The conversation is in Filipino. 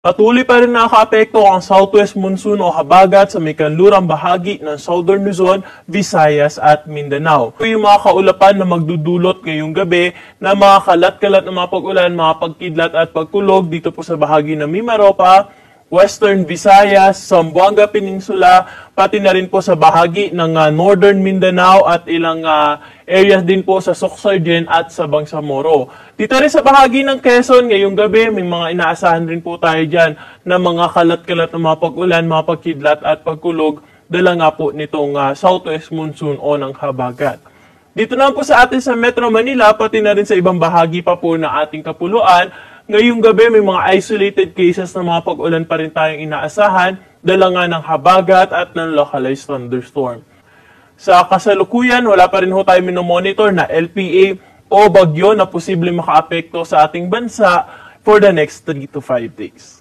Patuloy pa rin nakaka-apekto ang southwest monsoon o habagat sa may kanlurang bahagi ng Southern Luzon, Visayas at Mindanao. Ito yung mga kaulapan na magdudulot ngayong gabi na mga kalat-kalat na mga pag-ulan, mga pagkidlat at pagkulog dito po sa bahagi ng Mimaropa, Western Visayas, Zamboanga Peninsula, pati na rin po sa bahagi ng Northern Mindanao at ilang areas din po sa Sorsogon at sa Bangsamoro. Dito rin sa bahagi ng Quezon, ngayong gabi, may mga inaasahan rin po tayo dyan na mga kalat-kalat na mga pag-ulan, mga pagkidlat at pagkulog, dala nga po nitong southwest monsoon o ng habagat. Dito naman po sa atin sa Metro Manila, pati na rin sa ibang bahagi pa po ng ating kapuluan, ngayong gabi may mga isolated cases na mga pag-ulan pa rin tayong inaasahan, dala nga ng habagat at ng localized thunderstorm. Sa kasalukuyan, wala pa rin ho tayo minomonitor na LPA o bagyo na posibleng makaapekto sa ating bansa for the next 3 to 5 days.